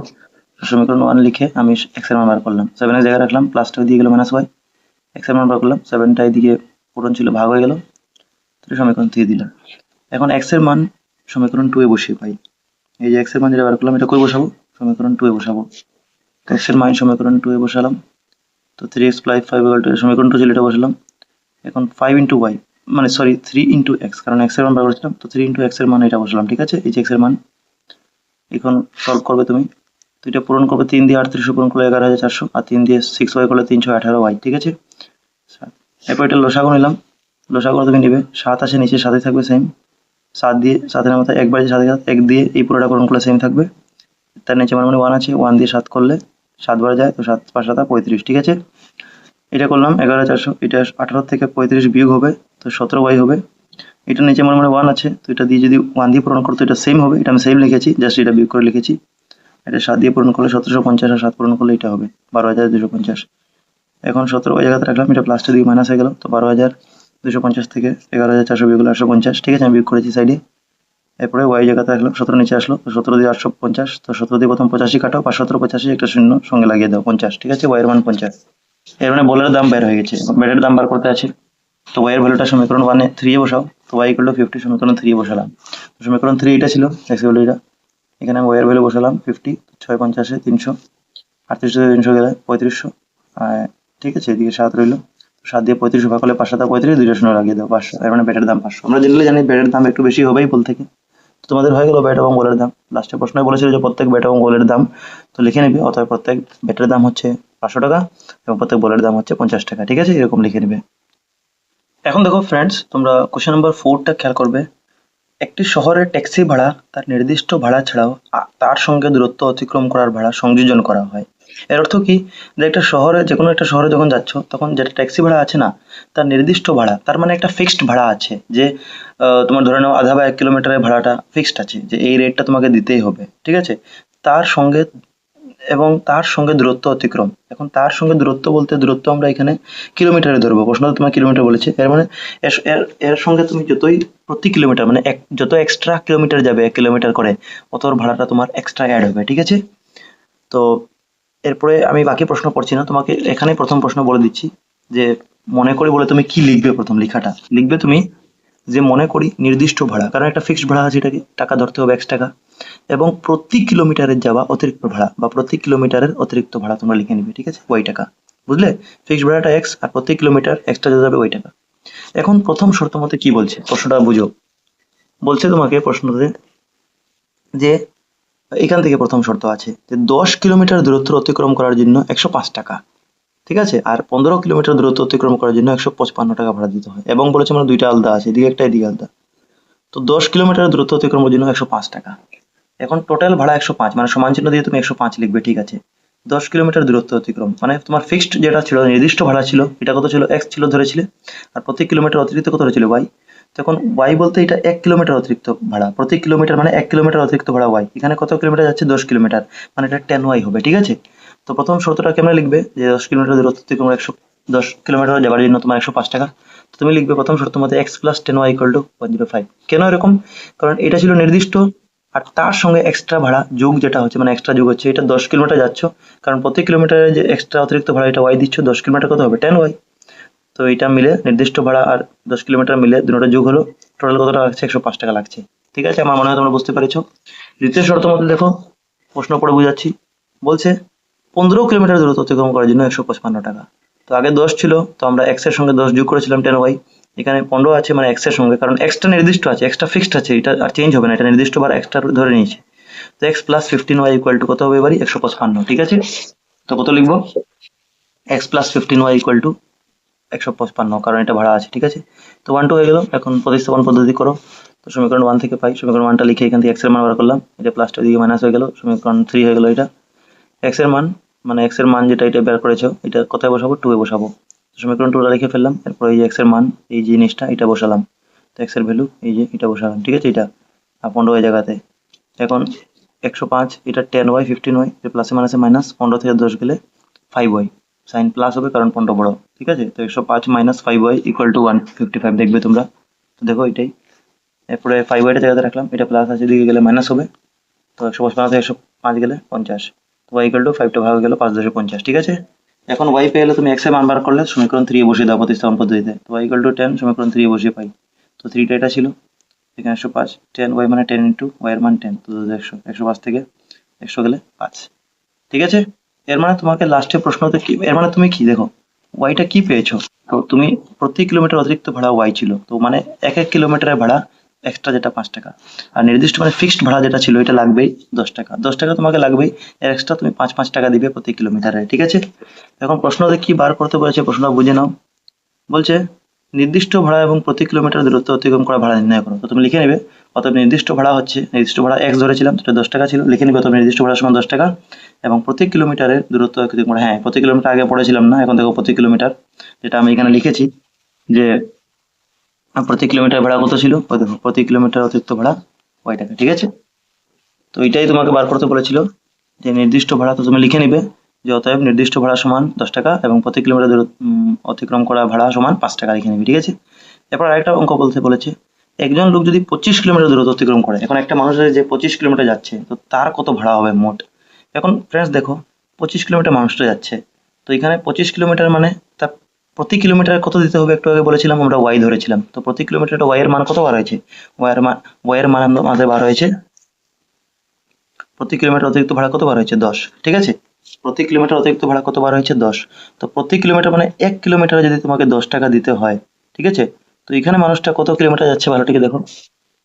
সমীকরণ 1 লিখে আমি x এর মান বার করলাম, 7 এর জায়গায় রাখলাম, প্লাসটা দিয়ে গেল মাইনাস y, x এর মান বার করলাম, 7টা এদিকে পূরণ ছিল ভাগ হয়ে গেল, তো সমীকরণ 3 দিলাম। এখন x এর মান সমীকরণ 2 এ বসিয়ে পাই, এই যে x এর মান যেটা বার করলাম এটা কই বসাবো, সমীকরণ 2 এ বসাবো। তো x এর মান সমীকরণ 2 এ বসালাম, তো 3x প্লাস 5 ইকুয়াল টু সমীকরণ 2 ছিল এটা বসালাম। এখন 5 ইন্টু y, মানে সরি 3 ইন্টু এক্স, কারণ x এর মান বার করেছিলাম, তো 3 ইন্টু এক্স এর মান এটা বসালাম, ঠিক আছে? এই যে x এর মান, এখন সলভ করবে তুমি, তো এটা পূরণ করবে, 3 দিয়ে 3800 পূরণ করলে 11400, আর 3 দিয়ে 6y করলে 318y, ঠিক আছে? এরপর এটা লসাগু নিলাম, লসাগু তুমি নিবে 7 আসে নিচে, 7ই থাকবে সেম, 7 দিয়ে 7 এর মতো একবার 7 1 দিয়ে এই পুরোটা পূরণ করলে সেম থাকবে, তার নিচে মানে 1 আছে, 1 দিয়ে 7 করলে 7 বার যায়, তো 7 5 7 35, ঠিক আছে? এটা করলাম 11400, এটা 18 থেকে 35 বিয়োগ হবে তো 17y হবে। এটা নিচে মানে 1 আছে, তো এটা দিয়ে যদি 1 দিয়ে পূরণ করতো এটা সেম হবে, এটা আমি সেম লিখেছি, জাস্ট এটা বিয়োগ করে লিখেছি। এটা 7 দিয়ে পূরণ করলে 1750, আর 7 পূরণ করলে এটা হবে 12250। এখন 17 ওই জায়গাতে রাখলাম, এটা প্লাসটা দিয়ে মাইনাস হয়ে গেল, তো 12250 থেকে 11400 বিয়োগ হলো 850, ঠিক আছে? আমি বিয়োগ করেছি সাইডে। এরপরে ওয়াই জায়গাতে রাখলাম, 17 নিচে আসলো, তো 17 দিয়ে 850, তো 17 দিয়ে প্রথম 85 কাটো, 517 85, একটা শূন্য সঙ্গে লাগিয়ে দাও 50, ঠিক আছে? ওয়াই এর মান 50। এর মানে বলের দাম বের হয়ে গেছে, ব্যাটের দাম বার করতে আছে। তো ওয়াই এর ভ্যালুটা সমীকরণ 1 এ 3 এ বসাও, তো ওয়াই ইকুয়াল টু 50 সমীকরণ 3 এ বসালাম। তো সমীকরণ 3 এটা ছিল, এক্স ইকুয়াল টু এটা, এখানে ওয়াই এর ভ্যালু বসালাম 50, 6 50 300, 38 থেকে 300 গেলে 3500, ঠিক আছে? এদিকে 7 রইলো, 7 দিয়ে 35 ভাগ করলে 5 7 35, 2 শূন্য লাগিয়ে দাও 500, এর মানে ব্যাটের দাম 500। আমরা জেনারেলি জানি ব্যাটের দাম একটু বেশি হবেই বল থেকে। তো তোমাদের হয়ে গেল ব্যাট এবং বলের দাম। লাস্টে প্রশ্নে বলেছিল যে প্রত্যেক ব্যাট এবং বলের দাম, তো লিখে নিবে। অতএব প্রত্যেক ব্যাটের দাম হচ্ছে 500 টাকা এবং প্রত্যেক বলের দাম হচ্ছে 50 টাকা। ঠিক আছে, এরকম লিখে নিবে। এখন দেখো ফ্রেন্ডস, তোমরা কোশ্চেন নাম্বার 4টা খেয়াল করবে। একটি শহরের ট্যাক্সি ভাড়া তার নির্দিষ্ট ভাড়া ছাড়াও তার সঙ্গে দূরত্ব অতিক্রম করার ভাড়া সংযোজন করা হয়। এর অর্থ কি, যে একটা শহরে, যে কোনো একটা শহরে যখন যাচ্ছ, তখন যেটা ট্যাক্সি ভাড়া আছে না, তার নির্দিষ্ট ভাড়া, তার মানে একটা ফিক্সড ভাড়া আছে, যে তোমার ধরে নাও আধা বা 1 কিলোমিটারের ভাড়াটা ফিক্সড আছে, যে এই রেটটা তোমাকে দিতেই হবে। ঠিক আছে, তার সঙ্গে এবং তার সঙ্গে দূরত্ব অতিক্রম। এখন তার সঙ্গে দূরত্ব বলতে, দূরত্ব আমরা এখানে কিলোমিটারে ধরবো, প্রশ্নটা তোমার কিলোমিটার বলেছে। এর মানে এর সঙ্গে তুমি যতই প্রতি কিলোমিটার মানে যত এক্সট্রা কিলোমিটার যাবে 1 কিলোমিটার করে, অতর ভাড়াটা তোমার এক্সট্রা অ্যাড হবে। ঠিক আছে, তো এরপরে আমি বাকি প্রশ্ন পড়ছি না, তোমাকে এখানে প্রথম প্রশ্ন বলে দিচ্ছি যে মনে করি বলে তুমি কি লিখবে। প্রথম লেখাটা লিখবে তুমি যে মনে করি নির্দিষ্ট ভাড়া, কারণ একটা ফিক্সড ভাড়া আছে, এটাকে টাকা ধরতে হবে 1 টাকা, এবং প্রতি কিলোমিটারের যাওয়া অতিরিক্ত ভাড়া বা প্রতি কিলোমিটারের অতিরিক্ত ভাড়া তোমরা লিখে নিবে। ঠিক আছে, ওই টাকা, বুঝলে? ফিক্সড ভাড়াটা x আর প্রতি কিলোমিটার এক্সট্রা যাবে ওই টাকা। এখন প্রথম শর্ত মতে কি বলছে, প্রশ্নটা বুঝো। বলছে তোমাকে প্রশ্নতে যে এখান থেকে প্রথম শর্ত আছে যে 10 কিলোমিটার দূরত্ব অতিক্রম করার জন্য 105 টাকা। ঠিক আছে, আর 15 কিলোমিটার দূরত্ব অতিক্রম করার জন্য 155 টাকা ভাড়া দিতে হয়। এবং বলেছে মানে দুইটা আলাদা আছে, এদিকে একটা এদিকে আলাদা। তো 10 কিলোমিটার দূরত্ব অতিক্রমের জন্য 105 টাকা। এখন টোটাল ভাড়া 105, মানে সমান চিহ্ন দিয়ে তুমি 105 লিখবে। ঠিক আছে, 10 কিলোমিটার দূরত্ব অতিক্রম মানে তোমার ফিক্সড যেটা ছিল, নির্দিষ্ট ভাড়া ছিল, এটা কত ছিল, x ছিল ধরেছিলে, আর প্রতি কিলোমিটার অতিরিক্ত কত হয়েছিল, y। তো এখন y বলতে এটা 1 কিলোমিটার অতিরিক্ত ভাড়া, প্রতি কিলোমিটার মানে 1 কিলোমিটার অতিরিক্ত ভাড়া y। এখানে কত কিলোমিটার যাচ্ছে, 10 কিলোমিটার, মানে এটা 10y হবে। ঠিক আছে, তো প্রথম শর্তটা কেমন লিখবে, যে 10 কিলোমিটার দূরত্ব অতিক্রম 10 কিলোমিটার যাবার জন্য তোমার 105 টাকা। তো তুমি লিখবে প্রথম শর্ত মতে x + 10y = 105। কেন এরকম, কারণ এটা ছিল নির্দিষ্ট, আর তার সঙ্গে এক্সট্রা ভাড়া যোগ যেটা হচ্ছে, মানে এক্সট্রা যোগ হচ্ছে, এটা 10 কিলোমিটার যাচ্ছ, কারণ প্রতি কিলোমিটারে যে এক্সট্রা অতিরিক্ত ভাড়া এটা y দিচ্ছ, 10 কিলোমিটার কত হবে, 10y। তো এটা মিলে নির্দিষ্ট ভাড়া আর 10 কিলোমিটার মিলে দুটোটা যোগ হলো, টোটাল কত টাকা লাগছে, 105 টাকা লাগছে। ঠিক আছে, আমার মনে হয় তোমরা বুঝতে পেরেছো। দ্বিতীয় শর্ত মতে দেখো, প্রশ্ন পড়ে বুঝাচ্ছি। বলছে 15 কিলোমিটার দূরত্ব অতিক্রম করার জন্য 155 টাকা। তো আগে 10 ছিল, তো আমরা x এর সঙ্গে 10 যোগ করেছিলাম, 10y। এখানে 15 আছে, মানে x এর সঙ্গে, কারণ এক্সট্রা নির্দিষ্ট আছে, এক্সট্রা ফিক্সড আছে, এটা আর চেঞ্জ হবে না, এটা নির্দিষ্ট ভাড়া এক্সট্রা ধরে নিয়েছে। তো x + 15y = কত হবে এবারে, 155। ঠিক আছে, তো কত লিখবো, x + 15y = 155, কারণ এটা ভাড়া আছে। ঠিক আছে, তো 1 2 হয়ে গেল। এখন প্রতিস্থাপন পদ্ধতি করো। তো সমীকরণ 1 থেকে পাই, সমীকরণ 1টা লিখে এখান থেকে x এর মান বার করলাম, এটা প্লাসটা দিকে মাইনাস হয়ে গেল, সমীকরণ 3 হয়ে গেল। এটা x এর মান, মানে x এর মান যেটা এটা বের করেছো, এটা কোথায় বসাবো, 2 এ বসাবো। সমীকরণ 2টা লিখে ফেললাম। এরপর এই যে x এর মান, এই জিনিসটা এটা বসালাম। তো x এর ভ্যালু এই যে এটা বসালাম। ঠিক আছে, এটা আর 15 এই জায়গাতে। এখন 105, এটা 10y 15y, এর প্লাসে মাইনাসে মাইনাস, 15 থেকে 10 গেলে 5y, সাইন প্লাস হবে কারণ 15 বড়। ঠিক আছে, তো 105 - 5y = 155 দেখবে তোমরা। তো দেখো এটাই। এরপরে 5y টা জায়গাতে রাখলাম, এটা প্লাস আছে, দিকে গেলে মাইনাস হবে। তো 155 থেকে 105 গেলে 50। তো y = 5টা ভাগ গেল 5 10 50। ঠিক আছে, এখন y পেয়ে গেলে তুমি x এর মান বার করলে সমীকরণ 3 এ বসিয়ে দাও প্রতিস্থাপন পদ্ধতিতে। তো y = 10, সমীকরণ 3 এ বসিয়ে পাই। তো 3টা এটা ছিল, এখানে 105, 10y মানে 10 × y এর মান 10, তো 100, 105 থেকে 100 গেলে 5। ঠিক আছে, এর মানে তোমাকে লাস্টে প্রশ্নতে কি, এর মানে তুমি কি দেখো, ওয়াইটা কি পেয়েছো। তো তুমি প্রতি কিলোমিটার অতিরিক্ত ভাড়া ওয়াই ছিল, তো মানে 1 কিলোমিটারের ভাড়া এক্সট্রা যেটা 5 টাকা, আর নির্দিষ্ট মানে ফিক্সড ভাড়া যেটা ছিল এটা লাগবেই 10 টাকা। 10 টাকা তোমাকে লাগবেই, এর এক্সট্রা তুমি 5 টাকা দিবে প্রতি কিলোমিটারে। ঠিক আছে, এখন প্রশ্নতে কি বার করতে বলেছে, প্রশ্নটা বুঝে নাও। বলছে নির্দিষ্ট ভাড়া এবং প্রতি কিলোমিটার দূরত্ব অতিক্রম করা ভাড়া নির্ণয় করো। তো তুমি লিখে নেবে, অতএব নির্দিষ্ট ভাড়া হচ্ছে, নির্দিষ্ট ভাড়া x ধরেছিলাম, সেটা 10 টাকা ছিল, লিখে নিবে অতএব নির্দিষ্ট ভাড়া সমান 10 টাকা, এবং প্রতি কিলোমিটারের দূরত্ব অতিক্রম করা, হ্যাঁ প্রতি কিলোমিটার আগে পড়েছিলাম না, এখন দেখো প্রতি কিলোমিটার, যেটা আমি এখানে লিখেছি যে প্রতি কিলোমিটার ভাড়া কত ছিল, ওই দেখো প্রতি কিলোমিটার অতিরিক্ত ভাড়া y টাকা। ঠিক আছে, তো এটাই তোমাকে বার করতে বলেছিল, যে নির্দিষ্ট ভাড়া। তো তুমি লিখে নিবে যে অতএব নির্দিষ্ট ভাড়া সমান 10 টাকা এবং প্রতি কিলোমিটার অতিক্রম করা ভাড়া সমান 5 টাকা লিখে নিবি। ঠিক আছে, এরপর আরেকটা অঙ্ক বলতে বলেছে, একজন লোক যদি 25 কিলোমিটার দূরত্ব অতিক্রম করে, এখন একটা মানুষের যে 25 কিলোমিটার যাচ্ছে, তো তার কত ভাড়া হবে মোট। এখন ফ্রেন্ডস দেখো, 25 কিলোমিটার মানুষটা যাচ্ছে, তো এখানে 25 কিলোমিটার মানে তার প্রতি কিলোমিটার কত দিতে হবে, একটু আগে বলেছিলাম আমরা ওয়াই ধরেছিলাম। তো প্রতি কিলোমিটার ওয়াই এর মান কত বার হয়েছে, ওয়াই এর মান আমাদের বার হয়েছে, প্রতি কিলোমিটার অতিরিক্ত ভাড়া কত বার হয়েছে, 10। ঠিক আছে, প্রতি কিলোমিটার অতিরিক্ত ভাড়া কত বার হয়েছে 10। তো প্রতি কিলোমিটার মানে 1 কিলোমিটারে যদি তোমাকে 10 টাকা দিতে হয়, ঠিক আছে, তো এখানে মানুষটা কত কিলোমিটার যাচ্ছে ভালোটিকে দেখো,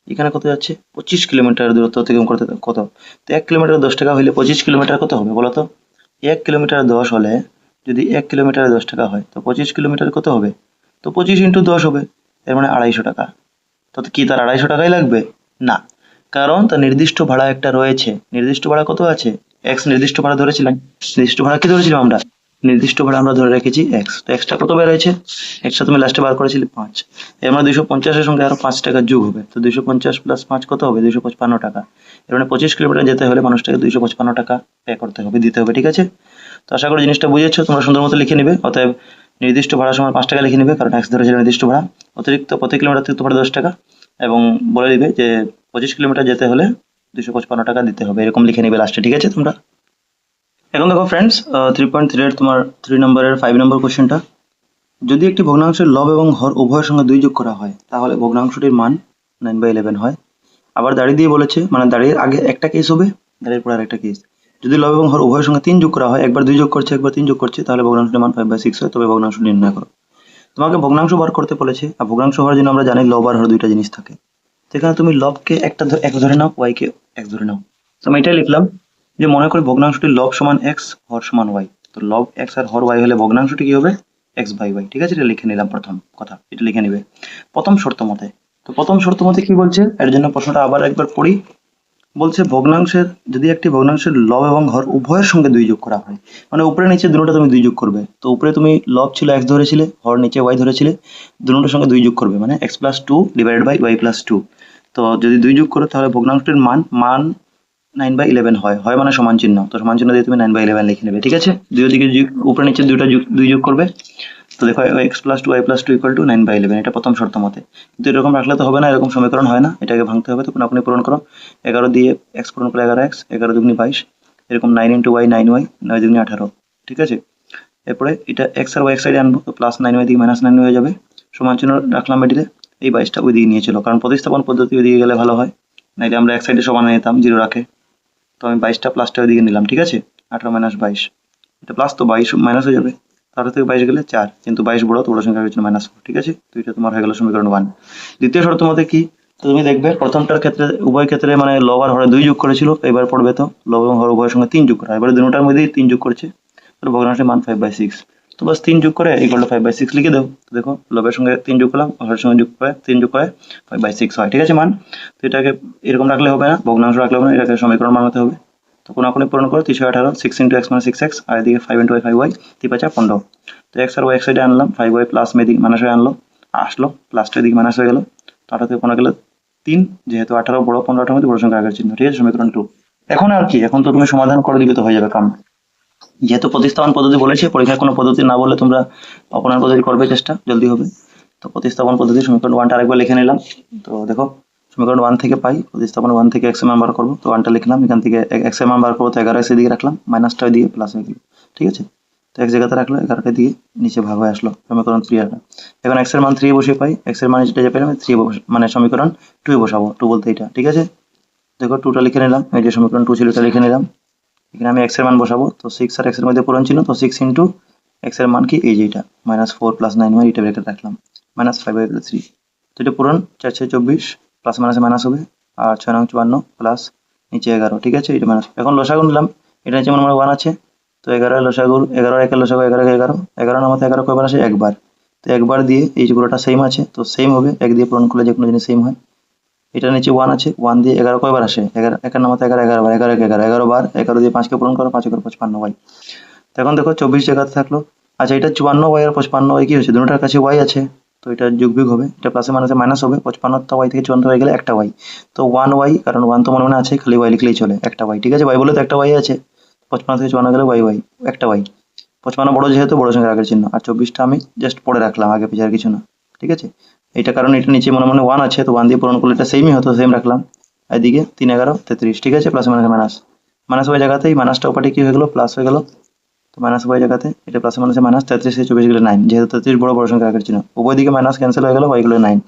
এখানে কত যাচ্ছে 25 কিলোমিটার দূরত্ব অতিক্রম করতে কত, তো 1 কিলোমিটার 10 টাকা হলে 25 কিলোমিটার কত হবে বলো তো। 1 কিলোমিটার 10 হলে যদি 1 কিলোমিটারে 10 টাকা হয় তো 25 কিলোমিটার কত হবে, তো 25 ইন্টু 10 হবে, এর মানে 250 টাকা। তো কি তার 250 টাকাই লাগবে? না, কারণ তার নির্দিষ্ট ভাড়া একটা রয়েছে। নির্দিষ্ট ভাড়া কত আছে? এক্স নির্দিষ্ট ভাড়া ধরেছিলাম। নির্দিষ্ট ভাড়া কি ধরেছিলাম আমরা? নির্দিষ্ট ভাড়া আমরা ধরে রেখেছি এক্স। তো এক্সটা কত বের হয়েছে? এক্সটা তুমি লাস্টে বার করেছিলে 5। এর মানে 250 এর সঙ্গে আরো 5 টাকা যোগ হবে। তো 250 প্লাস 5 কত হবে? 255 টাকা। এর মানে 25 কিলোমিটার যেতে হলে মানুষটাকে 255 টাকা পে করতে হবে, দিতে হবে, ঠিক আছে? তো আশা করি জিনিসটা বুঝেছো, তোমরা সুন্দর মতো লিখে নিবে। অতএব নির্দিষ্ট ভাড়া সমান 5 টাকা লিখে নিবে, কারণ এক্স ধরেছিল নির্দিষ্ট ভাড়া। অতিরিক্ত প্রতি কিলোমিটার অতিরিক্ত ভাড়া 10 টাকা, এবং বলে দিবে যে 25 কিলোমিটার যেতে হলে 255 টাকা দিতে হবে, এরকম লিখে নিবে লাস্টে, ঠিক আছে তোমরা। এখন দেখো ফ্রেন্ডস, 3.3 এর তোমার 3 নম্বরের 5 নম্বর কোশ্চেনটা, যদি একটি ভগ্নাংশের লব এবং হর উভয়ের সঙ্গে 2 যোগ করা হয় তাহলে ভগ্নাংশটির মান 9/11 হয়। আবার দাড়ি দিয়ে বলেছে, মানে দাড়ির আগে একটা কেস হবে, দাড়ির পরে আরেকটা কেস। যদি লব এবং হর উভয়ের সঙ্গে 3 যোগ করা হয়, একবার 2 যোগ করছে একবার 3 যোগ করছে, তাহলে ভগ্নাংশটির মান 5/6 হয়। তবে ভগ্নাংশ নির্ণয় করো। তোমাকে ভগ্নাংশ বার করতে বলেছে, আর ভগ্নাংশ হওয়ার জন্য আমরা জানি লব আর হর দুইটা জিনিস থাকে। তো এখানে তুমি লবকে এক ধরে নাও, ওয়াই কে এক ধরে নাও। তো আমি এটাই লিখলাম যে মনে করি ভগ্নাংশটির লব সমান এক্স, হর সমান ওয়াই। তো লব এক্স আর হর ওয়াই হলে ভগ্নাংশটি কি হবে? এক্স বাই ওয়াই, ঠিক আছে? এটা লিখে নিলাম, প্রথম কথা এটা লিখে নিবে প্রথম শর্ত মতে। তো প্রথম শর্ত মতে কি বলছে, এর জন্য প্রশ্নটা আবার একবার পড়ি। বলছে ভগ্নাংশের, যদি একটি ভগ্নাংশের লব এবং হর উভয়ের সঙ্গে 2 যোগ করা হয়, মানে উপরে নিচে দুটোটা তুমি 2 যোগ করবে। তো উপরে তুমি লব ছিল এক্স ধরেছিলে, হর নিচে ওয়াই ধরেছিলে, দুটোর সঙ্গে 2 যোগ করবে, মানে x+2 ডিভাইডেড বাই y+2। তো যদি 2 যোগ করো তাহলে ভগ্নাংশটির মান 9/11 হয়। হয় মানে সমান চিহ্ন, তো সমান চিহ্ন দিয়ে তুমি 9/11 লিখে নেবে, ঠিক আছে? দুই দিকে উপরে নিচে দুইটা 2 যোগ করবে। তো দেখো x+2 y+2 ইকুয়াল টু 9/11, এটা প্রথম শর্ত মতে। কিন্তু এরকম রাখলে তো হবে না, এরকম সমীকরণ হয় না, এটাকে ভাঙতে হবে। তো আপনি পূরণ করো, 11 দিয়ে x পূরণ করলে 11x, 11 দুগুনি 22, এরকম 9 ইন্টু y 9y, 9 দুগুনি 18, ঠিক আছে? এরপরে এটা x আর y এক সাইডে আনবো, তো প্লাস 9y দিকে মাইনাস 9 হয়ে যাবে, সমান চিহ্ন রাখলাম এটিতে। এই 22টা ওই দিকে নিয়ে চলো, কারণ প্রতিস্থাপন পদ্ধতি ওই দিকে গেলে ভালো হয়, নাইলে আমরা এক সাইডে সমান নিতাম 0 রাখে। তো আমি 22টা প্লাসটা ওই দিকে নিলাম, ঠিক আছে? 18 মাইনাস 22, এটা প্লাস, তো 22 মাইনাস হয়ে যাবে। 18 থেকে 22 গেলে 4, কিন্তু 22 বড়, তো বড় সংখ্যার জন্য -4, ঠিক আছে? তো এটা তোমার হয়ে গেল সমীকরণ 1। দ্বিতীয় শর্ত মতে কি, তো তুমি দেখবে প্রথমটার ক্ষেত্রে উভয় ক্ষেত্রে মানে লব আর হরে 2 যোগ করেছিল, এবার পড়বে তো লব এবং হর উভয়ের সঙ্গে 3 যোগ করা, এবারে দুটোটার মধ্যেই 3 যোগ করছে, তাহলে ভগ্নাংশের মান 5/6। তো বাস 3 যোগ করে ইকুয়াল টু 5/6 লিখে দাও। তো দেখো লবের সঙ্গে 3 যোগ করলাম, হরের সঙ্গে যোগ করে 3 যোগ করে 5/6 হয়, ঠিক আছে মান? তো এটাকে এরকম রাখলে হবে না, ভগ্নাংশ রাখলে হবে না, এটাকে সমীকরণ বানাতে হবে। তো কোনাকুনি পূরণ করো, 318, 6 ইন্টু এক্স মানে 6x, আর এদিকে 5 ইন্টু ওয়াই 5y, 3×5 = 15। তো এক্স আর ওয়াই এক সাইডে আনলাম, 5y প্লাস এদিকে মাইনাস হয়ে আসলো, প্লাসটা এদিকে মাইনাস হয়ে গেল। তো 18 থেকে 15 গেলে 3, যেহেতু 18 বড়, 15টার মধ্যে বড় সংখ্যা আগের চিহ্ন, ঠিক আছে? সমীকরণ 2। এখন আর কি, এখন তো তুমি সমাধান করে দিবে তো হয়ে যাবে কাম। যেহেতু প্রতিস্থাপন পদ্ধতি বলেছে, পরীক্ষায় কোনো পদ্ধতি না বলে তোমরা অপনয়ন পদ্ধতি করবে, চেষ্টা জলদি হবে। তো প্রতিস্থাপন পদ্ধতি সমীকরণ 1টা আরেকবার লিখে নিলাম। তো দেখো সমীকরণ 1 থেকে পাই প্রতিস্থাপন 1 থেকে x এর মান বার করবো, তো 1টা লিখলাম, এখান থেকে x এর মান বার করবো, তো 11x এদিকে রাখলাম, মাইনাসটা ওইদিকে প্লাস হয়ে গেল, ঠিক আছে? তো x জায়গাতে রাখলো, 11টা দিয়ে নিচে ভাগ হয়ে আসলো, সমীকরণ 3 আসলো। এখন x এর মান 3 বসিয়ে পাই, x এর মান যেটা পেলাম 3 মানে সমীকরণ 2 বসাবো, 2 বলতে এটা, ঠিক আছে? দেখো 2টা লিখে নিলাম, এই যে সমীকরণ 2 ছিল এটা লিখে নিলাম। এখানে আমি x এর মান বসাবো, তো 6 আর x এর মধ্যে পূরণ চিহ্ন, তো 6 ইন্টু x এর মান কি, এই যে এটা -4 + 9y, এটা ব্র্যাকেট রাখলাম, -5/3। তো এটা পূরণ, 4 6 24, প্লাস মাইনাসে মাইনাস হবে, আর 6 9 54 প্লাস নিচে 11, ঠিক আছে? এটা মাইনাস। এখন লসাগু নিলাম, এটা নিচে মনে 1 আছে, তো 11 এর লসাগু, 11 এর লসাগু 11 কে 11, 11 নামাতে 11 কয়বার আসে, একবার। তো একবার দিয়ে এই যে পুরোটা সেম আছে, তো সেম হবে, এক দিয়ে পূরণ করলে যে কোনো জিনিস সেম হয়। এটা নিচে 1 আছে, 1 দিয়ে 11 কয়বার আসে, 11 একের নামাতে 11 11 বার, 11 কে 11, 11 বার, 11 দিয়ে 5 কে পূরণ করো, 5 × 55y। তো এখন দেখো 24 জায়গাতে থাকলো। আচ্ছা, এটা 54y আর 55y কি হচ্ছে, দুটোটার কাছে y আছে, তো এটা যোগ বিয়োগ হবে, এটা প্লাসে মাইনাসে মাইনাস হবে, 55টা y থেকে 54 হয়ে গেলে একটা y, তো 1y, কারণ 1 তো মনে মনে আছে, খালি y লিখলেই চলে, একটা y, ঠিক আছে? y বলে তো একটা y আছে, 55 থেকে 54 গেলে y একটা y। 55 বড়, যেহেতু বড় সংখ্যার আগের চিহ্ন, আর 24টা আমি জাস্ট পড়ে রাখলাম, আগে পিছে আর কিছু না, ঠিক আছে? এটা কারণ এটা নিচে মনে মনে 1 আছে, তো 1 দিয়ে পূরণ করলে এটা সেমই হতো, সেম রাখলাম। এদিকে 3 11 33, ঠিক আছে? প্লাস মাইনাসে মাইনাস, মাইনাস ওই জায়গাতেই মাইনাসটা ওপাটে কি হয়ে গেল, প্লাস হয়ে গেল। তো মাইনাস ওয়াই জায়গাতে এটা প্লাসে মাইনাসে মাইনাস, 33 থেকে 24 গেলে 9, যেহেতু 33 বড়, বড় সংখ্যা আগের চিহ্ন, উভয় দিকে মাইনাস ক্যান্সেল হয়ে গেল, y গুলো 9।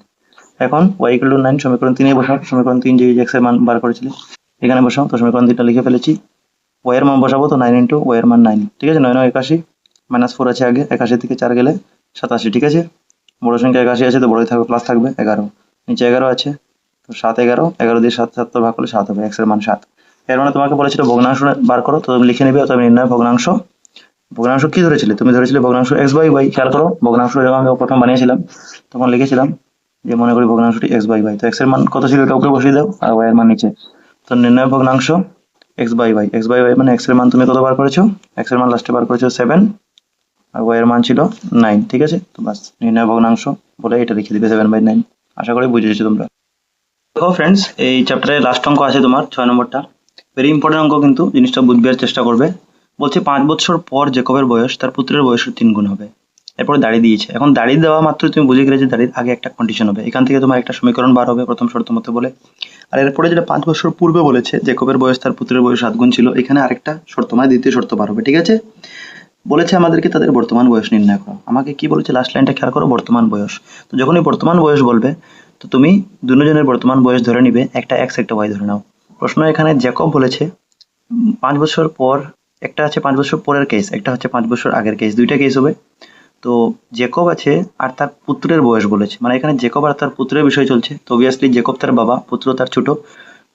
এখন y = 9 সমীকরণ 3 এ বসাও, সমীকরণ 3 যে x এর মান বার করেছিলে এখানে বসাও। তো সমীকরণ 3টা লিখে ফেলেছি, ওয়াই এর মান বসাবো, তো 9 ইন্টু ওয়াই এর মান 9, ঠিক আছে। 9 9 81, -4 আছে আগে, 81 থেকে 4 গেলে 87, ঠিক আছে। বড় সংখ্যা 81 আছে, তো বড়ই থাকবে, প্লাস থাকবে 11, নিচে 11 আছে, তো 7 11, 11 দিয়ে 77 ভাগ করলে 7 হবে, x এর মান 7। এর মানে তোমাকে বলেছিল ভগ্নাংশ বার করো, তো তুমি লিখে নেবে, অথবা নির্ণয় ভগ্নাংশ। ভগ্নাংশ কি ধরেছিলে তুমি? ধরেছিলে ভগ্নাংশ x বাই y। খেয়াল করো, ভগ্নাংশ যখন আমি প্রথম বানিয়েছিলাম তখন লিখেছিলাম যে মনে করি ভগ্নাংশটি x বাই y, তো x এর মান কত ছিল এটা উপরে বসিয়ে দাও, আর y এর মান নিচে। তো নির্ণয় ভগ্নাংশ x by y, x by y মানে x এর মান তুমি কত বার করেছো? x এর মান লাস্টে বার করেছো 7, আর y এর মান ছিল 9, ঠিক আছে। তো বাস নির্ণয় ভগ্নাংশ বলে এটা লিখে দিবে 7/9। আশা করি বুঝেছো তোমরা। দেখো ফ্রেন্ডস, এই চ্যাপ্টারে লাস্ট অঙ্ক আছে তোমার 6 নম্বরটা, ভেরি ইম্পর্টেন্ট অঙ্ক, কিন্তু জিনিসটা বুঝবার চেষ্টা করবে। বলছে 5 বছর পর জেকবের বয়স তার পুত্রের বয়সের 3 গুণ হবে। এরপরে দাড়ি দিয়েছে। এখন দাড়ি দেওয়া মাত্রই তুমি বুঝে গেলে যে দাড়ির আগে একটা কন্ডিশন হবে, এখান থেকে তোমার একটা সমীকরণ বার হবে প্রথম শর্ত মতো বলে। আর এরপরে যেটা 5 বছর পূর্বে বলেছে জেকবের বয়স তার পুত্রের বয়স 7 গুণ ছিল, এখানে আরেকটা শর্ত মানে দ্বিতীয় শর্ত বার হবে, ঠিক আছে। বলেছে আমাদেরকে তাদের বর্তমান বয়স নির্ণয় করো। আমাকে কি বলেছে লাস্ট লাইনটা খেয়াল করো, বর্তমান বয়স। তো যখনই বর্তমান বয়স বলবে তো তুমি দুজনের বর্তমান বয়স ধরে নিবে, একটা এক্স একটা ওয়াই ধরে নাও। প্রশ্ন এখানে জ্যাকব বলেছে 5 বছর পর, একটা আছে 5 বছর পরের কেস, একটা হচ্ছে 5 বছর আগের কেস, দুইটা কেস হবে। তো জেকব আছে আর তার পুত্রের বয়স বলেছে, মানে এখানে জেকব আর তার পুত্রের বিষয় চলছে, তো অবভিয়াসলি জেকব তার বাবা, পুত্র তার ছোট,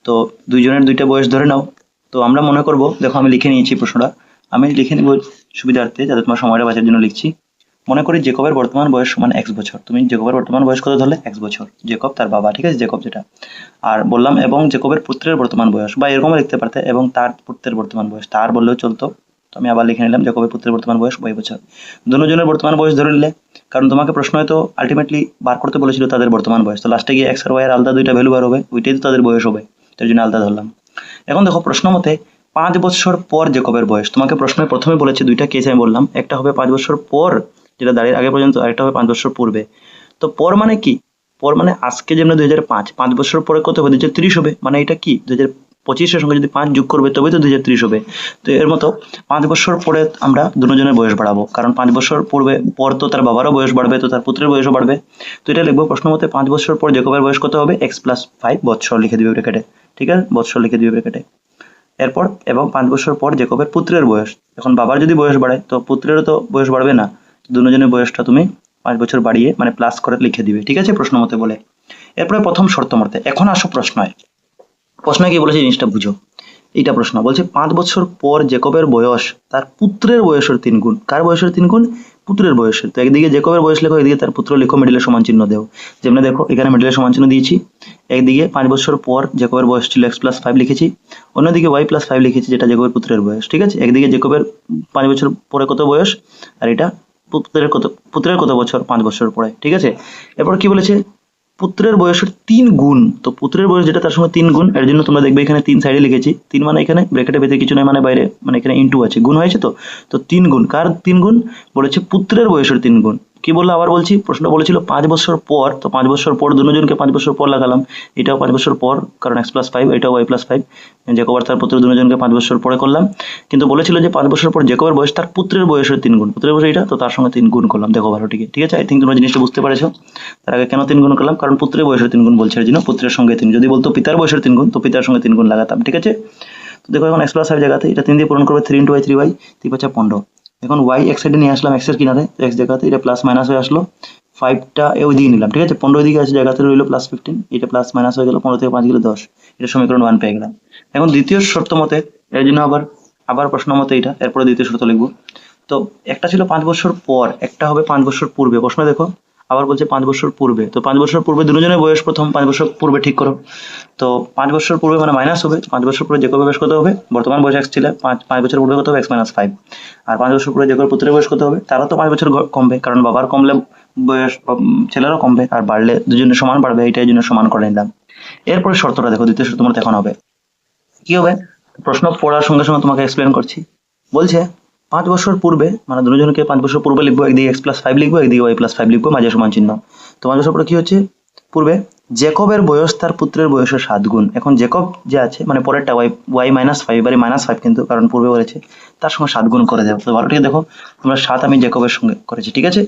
তো দুইজনের দুইটা বয়স ধরে নাও। তো আমরা মনে করব, দেখো আমি লিখে নিয়েছি প্রশ্নটা, আমি লিখে নিব সুবিধার্থে, যাতে তোমার সময়টা বাঁচার জন্য লিখছি। মনে করি জেকবের বর্তমান বয়স সমান x বছর, তুমি জেকবের বর্তমান বয়স কত ধরলে? x বছর, জেকব তার বাবা, ঠিক আছে, জেকব যেটা। আর বললাম এবং জেকবের পুত্রের বর্তমান বয়স, বা এরকমও লিখতে পারতে এবং তার পুত্রের বর্তমান বয়স, তার বললেও চলতো। তো আমি আবার লিখে নিলাম জেকবের পুত্রের বর্তমান বয়স y বছর। দুজনের বর্তমান বয়স ধরে নিলে, কারণ তোমাকে প্রশ্ন হয়তো আলটিমেটলি বার করতে বলেছিল তাদের বর্তমান বয়স, তো লাস্টে গিয়ে x আর y এর আলাদা দুইটা ভ্যালু বার হবে, ওইটাই তো তাদের বয়স হবে, তার জন্য আলাদা ধরলাম। এখন দেখো প্রশ্ন মতে 5 বছর পর জেকবের বয়স, তোমাকে প্রশ্নে প্রথমে বলেছে দুইটা কেস আমি বললাম, একটা হবে 5 বছর পর যেটা দাঁড়িয়ে আগে পর্যন্ত, আরেকটা হবে 5 বছর পূর্বে। তো পর মানে কি? পর মানে আজকে যেমন 2005, 5 বছর পরে কত হবে? 2030 হবে, মানে এটা কি 2025 সঙ্গে যদি 5 যোগ করবে তবে তো 2030 হবে। তো এর মতো 5 বছর পরে আমরা দুজনের বয়স বাড়াবো, কারণ 5 বছর পূর্বে পর তো তার বাবারও বয়স বাড়বে, তো তার পুত্রের বয়সও বাড়বে। তো এটা লিখবো প্রশ্ন মতে 5 বছর পর জেকবের বয়স কত হবে? x + 5 বছর লিখে দিবে ব্র্যাকেটে, ঠিক আছে, বছর লিখে দিবে ব্র্যাকেটে। এরপর এবং 5 বছর পর জেকবের পুত্রের বয়স, এখন বাবার যদি বয়স বাড়ায় তো পুত্রেরও তো বয়স বাড়বে না, দুজনের বয়সটা তুমি 5 বছর বাড়িয়ে মানে প্লাস করে লিখে দিবে, ঠিক আছে, প্রশ্ন মতে বলে। এরপরে প্রথম শর্ত মতে। এখন আসো প্রশ্নয়, প্রশ্নে কি বলেছে জিনিসটা বুঝো। এইটা প্রশ্ন বলছে 5 বছর পর জেকবের বয়স তার পুত্রের বয়সের 3 গুণ। কার বয়সের 3 গুণ? পুত্রের বয়সের। তো একদিকে জেকবের বয়স লেখো, এদিকে তার পুত্র লেখো, মিডলে সমান চিহ্ন দেও। যেমন দেখো এখানে মিডলে সমান চিহ্ন দিয়েছি, একদিকে 5 বছর পর জেকবের বয়স ছিল x + 5 লিখেছি, অন্যদিকে y + 5 লিখেছি, যেটা জেকবের পুত্রের বয়স, ঠিক আছে। একদিকে জেকবের 5 বছর পরে কত বয়স, আর এটা পুত্রের কত বছর? 5 বছর পরে, ঠিক আছে। এরপর কি বলেছে? পুত্রের বয়সের 3 গুণ। তো পুত্রের বয়স যেটা তার সঙ্গে 3 গুণ, এর জন্য তোমরা দেখবে এখানে 3 সাইডে লিখেছি, 3 মানে এখানে ব্র্যাকেটের ভেতরে কিছু নয়, মানে বাইরে, মানে এখানে ইনটু আছে, গুণ হয়েছে। তো 3 গুণ, কার 3 গুণ? বলেছে পুত্রের বয়সের 3 গুণ। কি বললো আবার বলছি, প্রশ্ন বলেছিল 5 বছর পর, তো 5 বছর পর দুজনকে 5 বছর পর লাগালাম, এটাও 5 বছর পর, কারণ x + 5, এটাও y + 5, জেকব আর তার পুত্র দুজনকে 5 বছর পরে করলাম। কিন্তু বলেছিল যে 5 বছর পর জেকবের বয়স তার পুত্রের বয়সের 3 গুণ, পুত্রের বয়স এটা, তো তার সঙ্গে 3 গুণ করলাম, দেখো ভালো, ঠিক আছে। আই থিঙ্ক তোমরা জিনিসটা বুঝতে পারছো। তার আগে কেন 3 গুণ করলাম? কারণ পুত্রের বয়সের 3 গুণ বলছে, এর জন্য পুত্রের সঙ্গে 3, যদি বলতো পিতার বয়সের 3 গুণ তো পিতার সঙ্গে 3 গুণ লাগাতাম, ঠিক আছে। তো দেখো এখন x + 5 জায়গাতে এটা 3 দিয়ে পূরণ করবে, 3 × y 3y, 3 × 5 15। এখন y এক সাইডে নিয়ে আসলাম, x এর কিনারে, তো x জায়গাতে এটা প্লাস মাইনাস হয়ে আসলো, 5টা ওইদিকে নিলাম, ঠিক আছে, 15 ওইদিকে আছে জায়গাতে রইলো +15, এটা প্লাস মাইনাস হয়ে গেল, 15 থেকে 5 গেলে 10, এটা সমীকরণ 1 পেয়ে গেলাম। এখন দ্বিতীয় শর্ত মতে, এর জন্য আবার প্রশ্ন মতে এটা, এরপরে দ্বিতীয় শর্ত লিখবো। তো একটা ছিল 5 বছর পর, একটা হবে 5 বছর পূর্বে। প্রশ্ন দেখো আবার বলছে 5 বছর পূর্বে, তো 5 বছর পূর্বে দুজনের বয়স প্রথম 5 বছর পূর্বে ঠিক করো। তো 5 বছর পূর্বে মানে মাইনাস হবে, 5 বছর পূর্বে জেকবের বয়স কত হবে? বর্তমান বয়স x ছিল, 5 বছর পূর্বে কত হবে? x - 5। আর 5 বছর পূর্বে জেকবের পুত্রের বয়স কত হবে? তারও তো 5 বছর কমবে, কারণ বাবার কমলে বয়স ছেলেরও কমবে, আর বাড়লে দুজনের সমান বাড়বে, এইটাই জন্য সমান করে নিলাম। এরপরে শর্তটা দেখো, দ্বিতীয় শর্ত মতে এখন হবে কি হবে? প্রশ্ন পড়ার সঙ্গে সঙ্গে তোমাকে এক্সপ্লেন করছি। বলছে 5 বছর পূর্বে, মানে দুজনকে 5 বছর পূর্বে লিখবো, একদিকে x + 5 লিখবো, একদিকে y + 5 লিখবো, মাঝে সমান চিহ্ন। তো 5 বছর পরে কি হচ্ছে? পূর্বে জেকবের বয়স তার পুত্রের বয়সের 7 গুণ। এখন জেকব যে আছে মানে পরেরটা y - 5, এবারে -5 কিন্তু, কারণ পূর্বে বলেছে, তার সঙ্গে 7 গুণ করে দেবো। তো ভালো ঠিক দেখো, তোমরা 7 আমি জেকবের সঙ্গে করেছি, ঠিক আছে।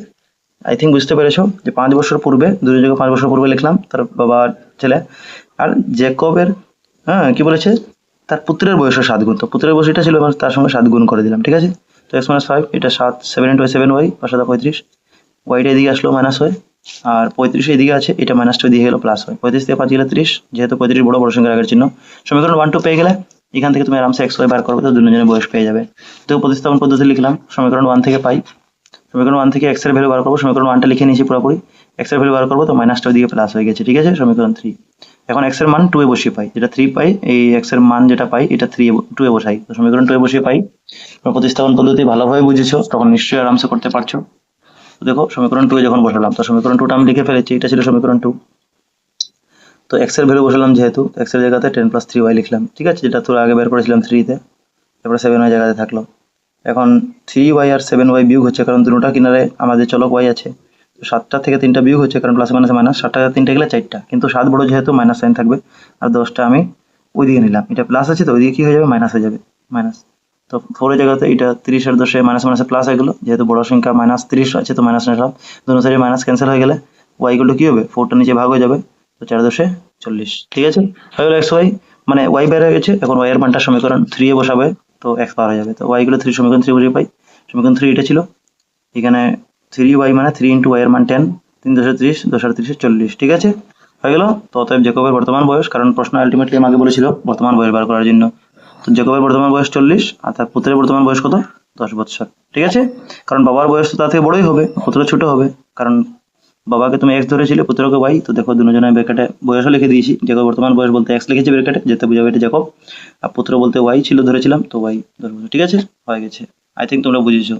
আই থিঙ্ক বুঝতে পেরেছো যে 5 বছর পূর্বে, দুজনকে 5 বছর পূর্বে লিখলাম, তার বাবা ছেলে। আর জেকবের কি বলেছে? তার পুত্রের বয়সের 7 গুণ, তো পুত্রের বয়স এটা ছিল এবং তার সঙ্গে 7 গুণ করে দিলাম, ঠিক আছে। তো x - 5 এটা 7 7 × 7y 5 × 35, ওয়াইটা এদিকে আসলো মাইনাস হয়, আর 35 এদিকে আছে, এটা মাইনাসটা ওইদিকে গেলো প্লাস হয়, 35 থেকে 5 গেলে 30, যেহেতু 35 বড় বড় সংখ্যার আগের চিহ্ন। সমীকরণ 1 2 পেয়ে গেলে এখান থেকে তুমি আরামসে x y বার করবে, তো দুজনের বয়স পেয়ে যাবে। তো প্রতিস্থাপন পদ্ধতি লিখলাম, সমীকরণ 1 থেকে পাই, সমীকরণ 1 থেকে x এর ভ্যালু বার করবো, সমীকরণ 1টা লিখে নিয়েছি পুরোপুরি, x এর ভ্যালু বার করবো, তো মাইনাসটা ওইদিকে প্লাস হয়ে গেছে, ঠিক আছে। সমীকরণ 3, এখন x এর মান 2 এ বসিয়ে পাই, যেটা 3 পাই, এই x এর মান যেটা পাই এটা 2 এ বসাই, তো সমীকরণ 2 এ বসিয়ে পাই। তোমরা প্রতিস্থাপন পদ্ধতি ভালোভাবে বুঝেছো, তখন নিশ্চয়ই আরামসে করতে পারছো। তো দেখো সমীকরণ 2 এ যখন বসালাম, তো সমীকরণ 2টা আমি লিখে ফেলেছি, এটা ছিল সমীকরণ 2। তো x এর ভ্যালু বসালাম, যেহেতু x এর জায়গাতে 10 + 3y লিখলাম, ঠিক আছে, যেটা তোর আগে বের করেছিলাম 3 তে, তারপরে 7y জায়গাতে থাকলো। এখন 3y আর 7y বিয়োগ হচ্ছে, কারণ দুটোটা কিনারে আমাদের চলক y আছে, তো 7টা থেকে 3টা বিয়োগ হচ্ছে, কারণ প্লাস মাইনাসে মাইনাস, 7টা 3টা গেলে 4টা, কিন্তু 7 বড় যেহেতু মাইনাস সাইন থাকবে, আর 10টা আমি ওইদিকে নিলাম, এটা প্লাস আছে, তো ওইদিকে কি হয়ে যাবে, মাইনাস হয়ে যাবে, মাইনাস। তো 4 এর জায়গাতে এটা 30 আর 10 মাইনাস মাইনাসে প্লাস হয়ে গেলো, যেহেতু বড় সংখ্যা মাইনাস 30 আছে, তো মাইনাস নিলাম, দুটো সাইডে মাইনাস ক্যান্সেল হয়ে গেলে y গুলো কি হবে, 4টা নিচে ভাগ হয়ে যাবে, তো 4 10 40, ঠিক আছে। হয়ে গেল xy, মানে y বের হয়ে গেছে। এখন y এর মানটা সমীকরণ 3 এ বসাবে, তো x পাওয়া হয়ে যাবে, তো y গুলো 3 সমীকরণ 3 বসিয়ে পাই, সমীকরণ 3 এটা ছিল, এখানে 3y মানে 3 × y এর মান 10, 3 10 30, 10 আর 30 40, ঠিক আছে, হয়ে গেল। তো অতএব জ্যাকবের বর্তমান বয়স, কারণ প্রশ্ন আলটিমেটলি আমাকে বলেছিল বর্তমান বয়স বার করার জন্য, তো জ্যাকবের বর্তমান বয়স 40, আর তার পুত্রের বর্তমান বয়স কত, 10 বছর, ঠিক আছে। কারণ বাবার বয়স তো তার থেকে বড়ই হবে, পুত্র ছোট হবে, কারণ বাবাকে তুমি x ধরেছিলে, পুত্রকে y, তো দেখো দুজনের ব্র্যাকেটে বয়সও লিখে দিয়েছি, জ্যাকব বর্তমান বয়স বলতে x লিখেছি ব্র্যাকেটে, যেতে বুঝাবে এটা জ্যাকব, আর পুত্র বলতে y ছিল ধরেছিলাম, তো y 10 বছর, ঠিক আছে, হয়ে গেছে। আই থিঙ্ক তোমরা বুঝেছো।